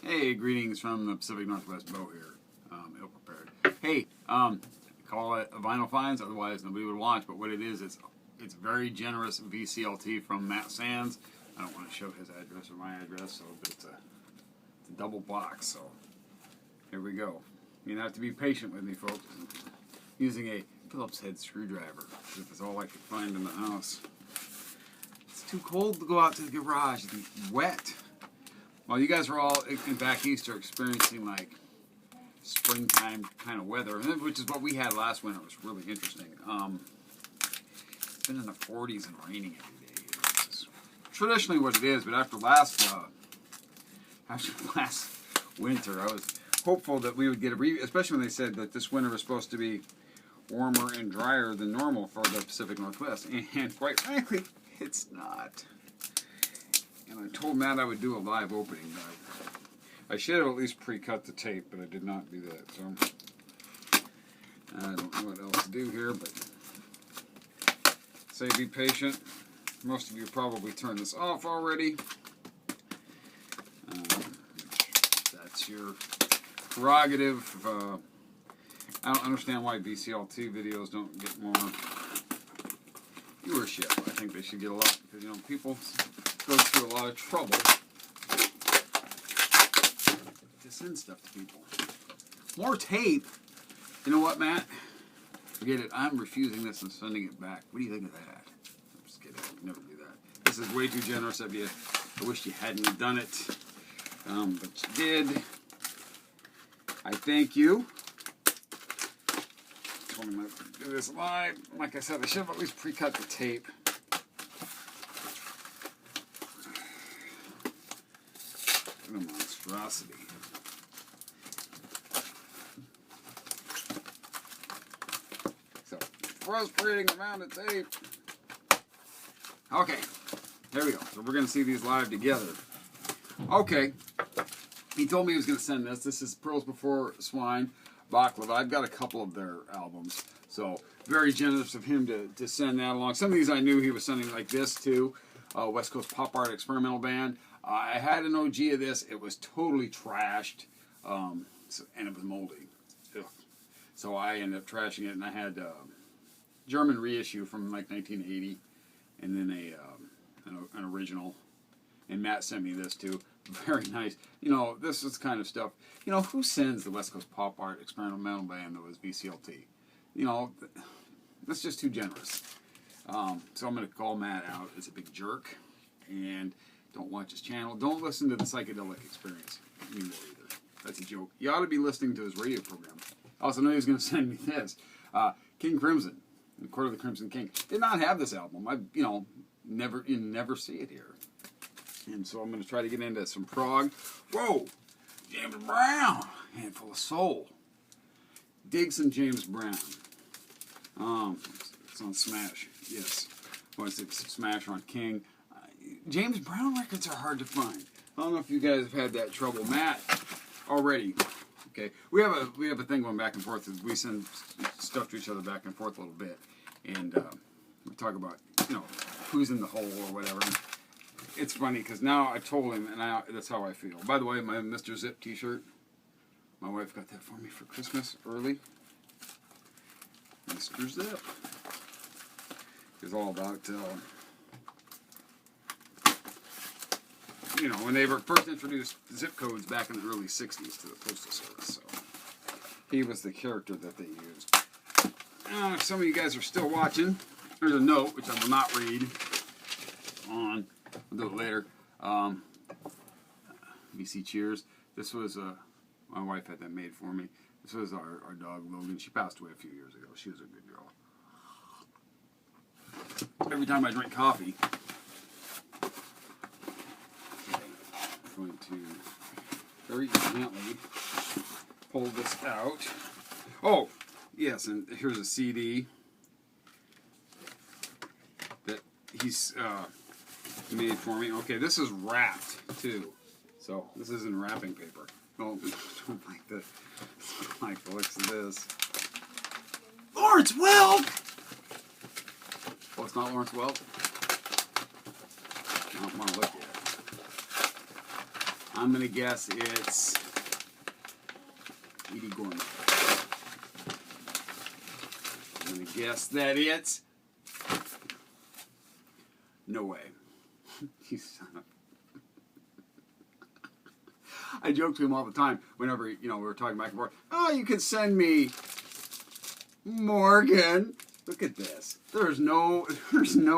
Hey, greetings from the Pacific Northwest. Bo here, ill prepared. Hey, call it a vinyl finds, otherwise nobody would watch. But what it is, it's very generous VCLT from Matt Sands. I don't want to show his address or my address, so but it's a double box. So here we go. You have to be patient with me, folks. I'm using a Phillips head screwdriver, because it's all I could find in the house. It's too cold to go out to the garage. It's wet. Well, you guys are all back east are experiencing like springtime kind of weather, which is what we had last winter. It was really interesting. It's been in the 40s and raining every day. It's traditionally what it is, but after last winter, I was hopeful that we would get especially when they said that this winter was supposed to be warmer and drier than normal for the Pacific Northwest, and quite frankly, it's not. And I told Matt I would do a live opening, but I should have at least pre-cut the tape, but I did not do that. So I don't know what else to do here, but say be patient. Most of you probably turned this off already. That's your prerogative. I don't understand why VCLT videos don't get more viewership. I think they should get a lot, because people go through a lot of trouble to send stuff to people. More tape. You know what, Matt? Forget it. I'm refusing this and sending it back. What do you think of that? I'm just kidding. I would never do that. This is way too generous of you. I wish you hadn't done it. But you did. I thank you. Told me not to do this live. Like I said, I should have at least pre-cut the tape. What a monstrosity. So, frustrating amount of tape. Okay, there we go. So we're going to see these live together. Okay, he told me he was going to send this. This is Pearls Before Swine, Baklava. I've got a couple of their albums, so very generous of him to send that along. Some of these I knew he was sending, like this too, West Coast Pop Art Experimental Band. I had an OG of this. It was totally trashed, and it was moldy. Ugh. So I ended up trashing it, and I had German reissue from like 1980, and then an original. And Matt sent me this too. Very nice. This is kind of stuff. Who sends the West Coast Pop Art Experimental Band that was VCLT? That's just too generous. So I'm going to call Matt out as a big jerk, and don't watch his channel. Don't listen to the Psychedelic Experience anymore either. That's a joke. You ought to be listening to his radio program. I also know he was going to send me this. King Crimson, Court of the Crimson King. Did not have this album. You never see it here. And so I'm going to try to get into some prog. Whoa! James Brown! Handful of soul. Dig some James Brown. It's on Smash. Yes. Well, it's Smash on King. James Brown records are hard to find. I don't know if you guys have had that trouble. Matt, already. Okay. We have a thing going back and forth. We send stuff to each other back and forth a little bit. And we talk about, who's in the hole or whatever. It's funny because now I told him, and that's how I feel. By the way, my Mr. Zip t-shirt, my wife got that for me for Christmas early. Mr. Zip is all about, when they were first introduced zip codes back in the early 60s to the Postal Service. So he was the character that they used. Now, if some of you guys are still watching, there's a note, which I will not read on. I'll do it later. VC Cheers. This was, my wife had that made for me. This was our dog, Logan. She passed away a few years ago. She was a good girl. Every time I drink coffee, I'm going to very gently pull this out. Oh, yes, and here's a CD that he's made for me. Okay, this is wrapped too, so this is in wrapping paper. Oh, don't like this. Like the looks of this. Lawrence Welk. Oh, it's not Lawrence Welk. I don't want to look at it. I'm going to guess it's Edie Gorman. I'm going to guess that it's... No way. You son of... I joke to him all the time whenever, we were talking back and forth. Oh, you could send me Morgan. Look at this. There's no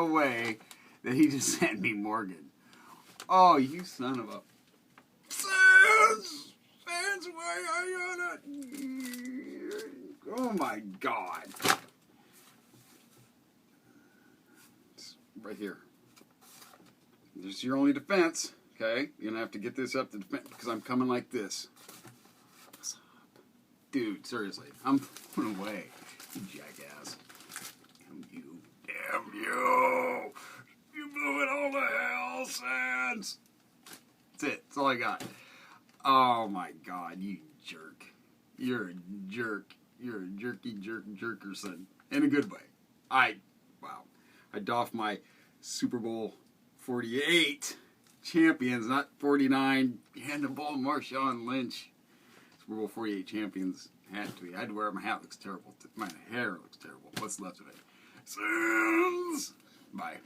way that he just sent me Morgan. Oh, you son of a... Sans, why are you not... Oh my God. It's right here. This is your only defense. Okay, you're gonna have to get this up to defense because I'm coming like this. What's up? Dude, seriously, I'm putting away. You jackass. Damn you. Damn you. You blew it all to hell, Sans. That's it. That's all I got. Oh my God, you jerk. You're a jerk. You're a jerkerson. In a good way. Wow. I doffed my Super Bowl 48 champions, not 49. Hand the ball to Marshawn Lynch. Super Bowl 48 champions had to be. I had to wear it. My hat looks terrible. My hair looks terrible. What's left of it? Sans. Bye.